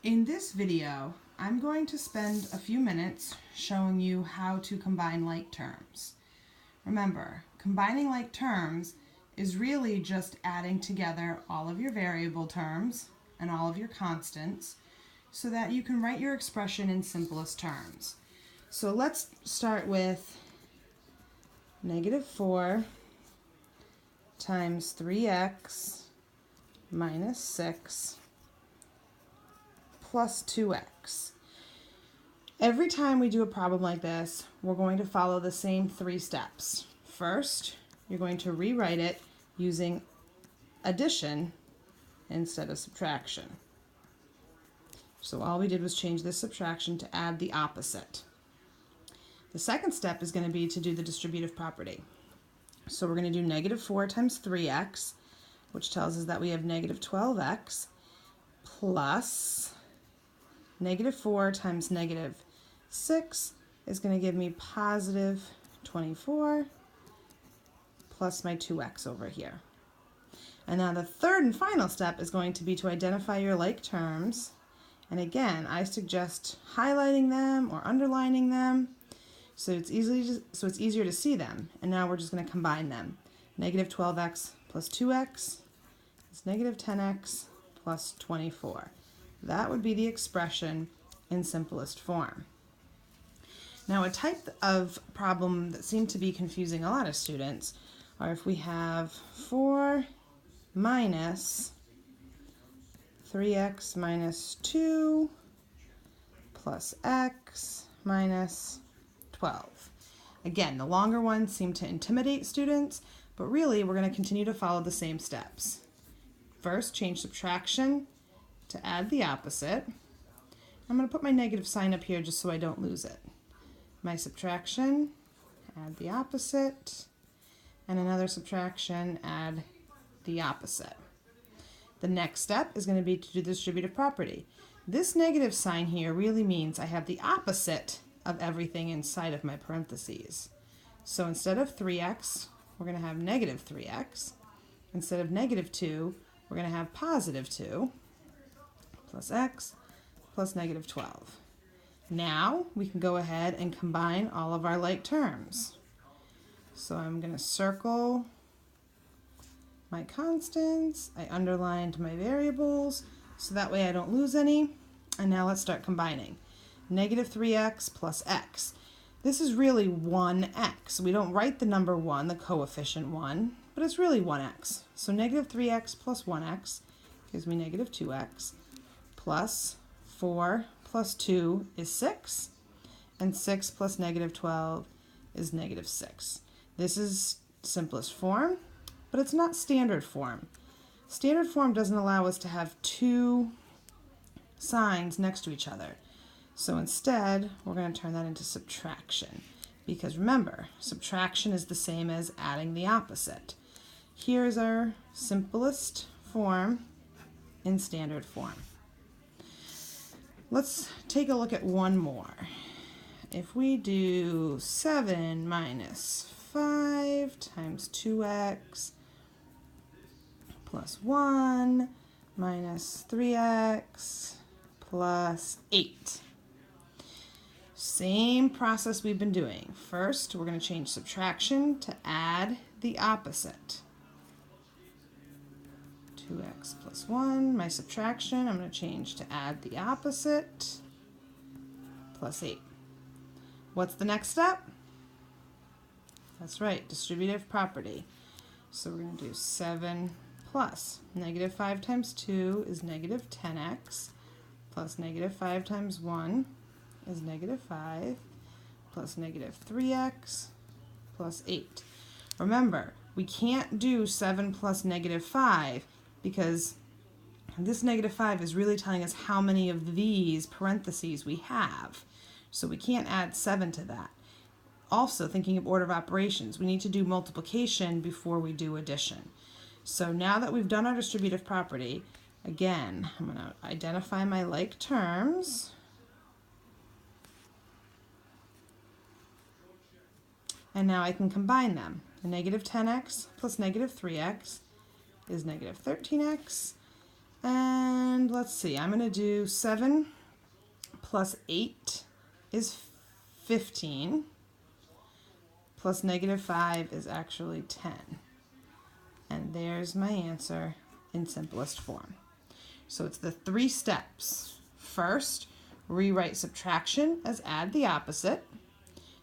In this video, I'm going to spend a few minutes showing you how to combine like terms. Remember, combining like terms is really just adding together all of your variable terms and all of your constants so that you can write your expression in simplest terms. So let's start with -4 times 3x minus 6 plus 2x. Every time we do a problem like this, we're going to follow the same 3 steps. First, you're going to rewrite it using addition instead of subtraction. So all we did was change this subtraction to add the opposite. The second step is going to be to do the distributive property. So we're going to do -4 times 3x, which tells us that we have -12x, plus -4 times -6 is going to give me +24 plus my 2x over here. And now the third and final step is going to be to identify your like terms. And again, I suggest highlighting them or underlining them so it's easier to see them. And now we're just going to combine them. -12x plus 2x is -10x plus 24. That would be the expression in simplest form. Now, a type of problem that seemed to be confusing a lot of students are if we have 4 minus 3x minus 2 plus x minus 12. Again, the longer ones seem to intimidate students, but really we're going to continue to follow the same steps. First, change subtraction to add the opposite. I'm going to put my negative sign up here just so I don't lose it. My subtraction, add the opposite, and another subtraction, add the opposite. The next step is going to be to do the distributive property. This negative sign here really means I have the opposite of everything inside of my parentheses. So instead of 3x, we're going to have -3x. Instead of -2, we're going to have +2 plus x plus -12. Now we can go ahead and combine all of our like terms. So I'm going to circle my constants. I underlined my variables so that way I don't lose any. And now let's start combining. -3x plus x. This is really 1x. We don't write the number 1, the coefficient 1, but it's really 1x. So -3x plus 1x gives me -2x plus 4 plus 2 is 6, and 6 plus -12 is -6. This is simplest form, but it's not standard form. Standard form doesn't allow us to have 2 signs next to each other. So instead, we're going to turn that into subtraction. Because remember, subtraction is the same as adding the opposite. Here's our simplest form in standard form. Let's take a look at one more. If we do 7 minus 5 times 2x plus 1 minus 3x plus 8. Same process we've been doing. First, we're going to change subtraction to add the opposite. 2x plus 1, my subtraction, I'm going to change to add the opposite, plus 8. What's the next step? That's right, distributive property. So we're going to do 7 plus -5 times 2 is -10x, plus -5 times 1 is -5, plus -3x, plus 8. Remember, we can't do 7 plus -5 because this -5 is really telling us how many of these parentheses we have. So we can't add 7 to that. Also, thinking of order of operations, we need to do multiplication before we do addition. So now that we've done our distributive property, again, I'm going to identify my like terms. And now I can combine them. The -10x plus -3x is -13x, and let's see. I'm going to do 7 plus 8 is 15. Plus negative 5 is actually 10. And there's my answer in simplest form. So it's the 3 steps. First, rewrite subtraction as add the opposite.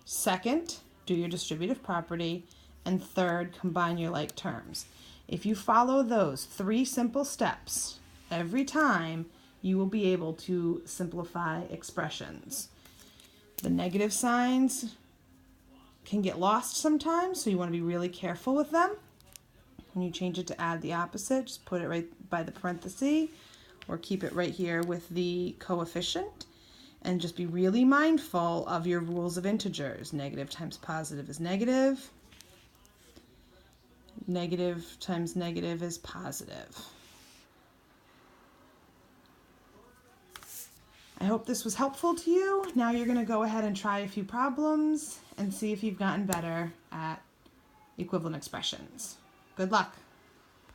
Second, do your distributive property. And third, combine your like terms. If you follow those 3 simple steps every time, you will be able to simplify expressions. The negative signs can get lost sometimes, so you want to be really careful with them. When you change it to add the opposite, just put it right by the parenthesis or keep it right here with the coefficient, and just be really mindful of your rules of integers. Negative times positive is negative. Negative times negative is positive. I hope this was helpful to you. Now you're going to go ahead and try a few problems and see if you've gotten better at equivalent expressions. Good luck.